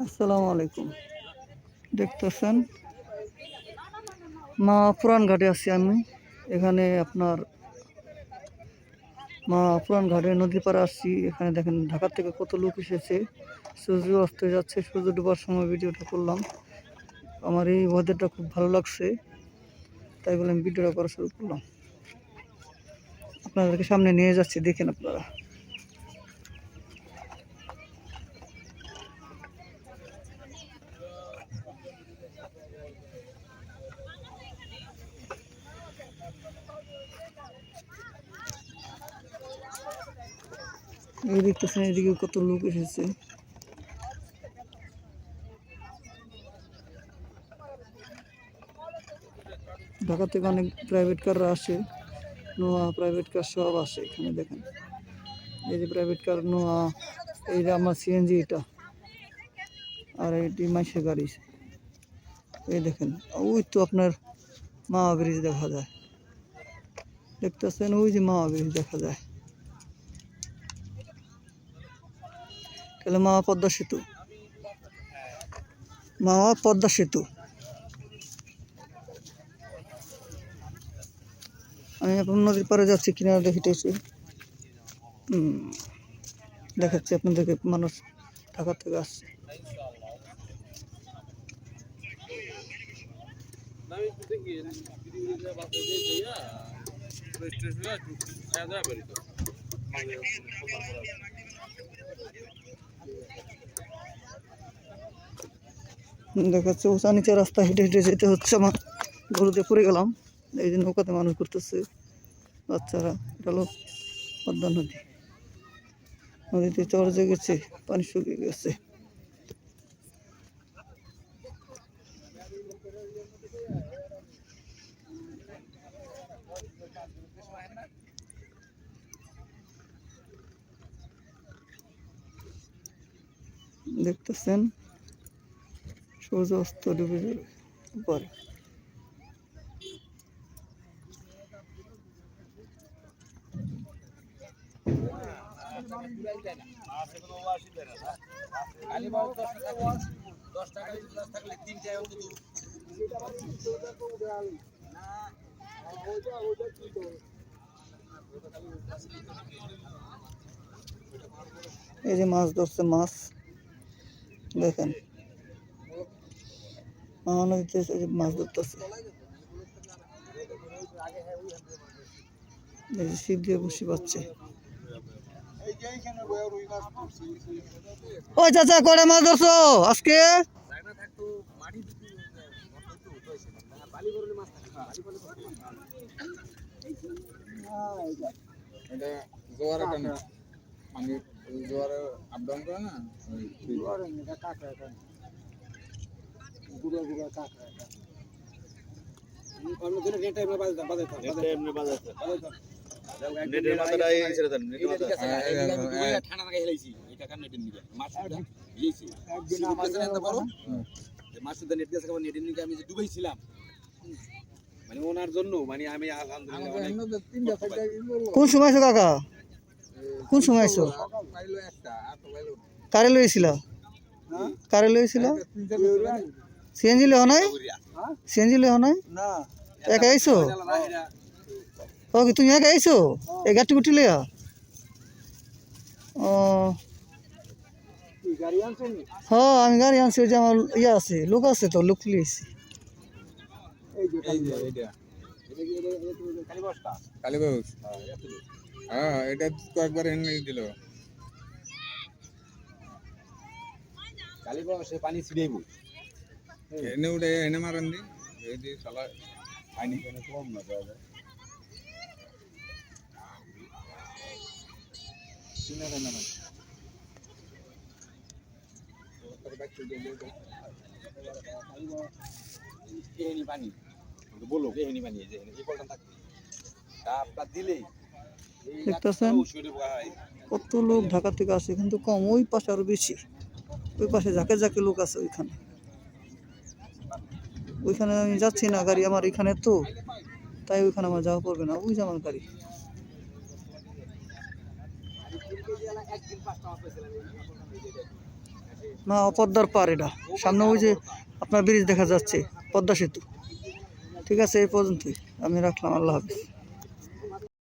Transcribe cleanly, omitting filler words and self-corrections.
আসসালামু আলাইকুম। দেখতেছেন মা পুরান ঘাটে আছি আমি। এখানে আপনার মা পুরান ঘাটে নদীর পাড়ে আসছি। এখানে দেখেন ঢাকা থেকে কত লোক এসেছে। সূর্য অস্ত যাচ্ছে, সূর্য ডোবার সময় ভিডিওটা করলাম। আমার এই ওয়েদারটা খুব ভালো লাগছে, তাই বলে আমি ভিডিওটা করা শুরু করলাম। আপনাদেরকে সামনে নিয়ে যাচ্ছি, দেখেন আপনারা। এই দেখতেছেন এদিকে কত লোক এসেছে। ঢাকা থেকে অনেক প্রাইভেট কাররা আসে, নোয়া প্রাইভেট কার সব আসে এখানে। দেখেন এই যে প্রাইভেট কার, নোয়া, এই যে আমার সিএনজি এটা, আর এটি মাইসের গাড়ি। এই দেখেন ওই তো আপনার মাওয়া ব্রিজ দেখা যায়, দেখতেছেন ওই যে মাওয়া ব্রিজ দেখা যায়। তাহলে মাওয়া পদ্মা সেতু, মাওয়া পদ্মা সেতু। আমি এখন নদীর পাড়ে যাচ্ছি, কিনারে হেঁটেছি। দেখাচ্ছি আপনাদেরকে, মানুষ ঢাকা থেকে আসছে। দেখাচ্ছে উঁচা নিচে রাস্তা হেঁটে হেঁটে যেতে হচ্ছে আমার। গরুতে পড়ে গেলাম। এই যে নৌকাতে মানুষ করতেছে বাচ্চারা। এটা হলো পদ্মা নদী। নদীতে চর জেগেছে, পানি শুকিয়ে গেছে। দেখতেছেন সূর্য অস্ত ডুবে যাবে পরে। এই যে মাছ ধরছে, মাছ দেখেন নদীতে মাছ ধরতেছে। এই যে ছিপ দিয়ে বসে পাচ্ছে। ও চাচা, কয়টা মাছ ধরছো আজকে? এটা জোয়ার একটা না, মানে জোয়ারে আপ ডাউন করে না, মানে ওনার জন্য মানে আমি আলহামদুলিল্লাহ। কোন সময় আছো কাকা? কোন সময় আছো? কারে লইছিল? কারে লইছিল? সিএনজি লহ নাই? সিএনজি লহ নাই? একা আইছো? ও কি তুমি একা আইছো এই গাড়ি গুটি লইয়া? ও হ্যাঁ, আমি গাড়ি আনছি। ওই যে আমার ইয়ে আছে, লোক আছে তো, লোক লিয়েছি। কালীবাউস। হ্যাঁ, এটা কয়েকবার এনে দিল। কালীবাউসে পানি ছিড়াইব এনে উঠে এনে মারেন দি, এই যে শালা পানি কোনো কম না পাওয়া যায়। পানি বলো পানি এই কলটা থাকবে তা দিলেই দেখতেছেন কত লোক ঢাকা থেকে আসে, কিন্তু কম। ওই পাশে আরো বেশি, ওই পাশে যাকে যাকে লোক আছে ওইখানে। ওইখানে আমি যাচ্ছি না, গাড়ি আমার এখানে তো, তাই ওইখানে আমার যাওয়া পড়বে না। ওই যে আমার গাড়ি। একদিন 5টা মাছ পেয়েছিলাম। না পদ্মার পার, এটা সামনে ওই যে আপনার ব্রিজ দেখা যাচ্ছে, পদ্মা সেতু। ঠিক আছে, এই পর্যন্তই আমি রাখলাম, আল্লাহ হাফিজ।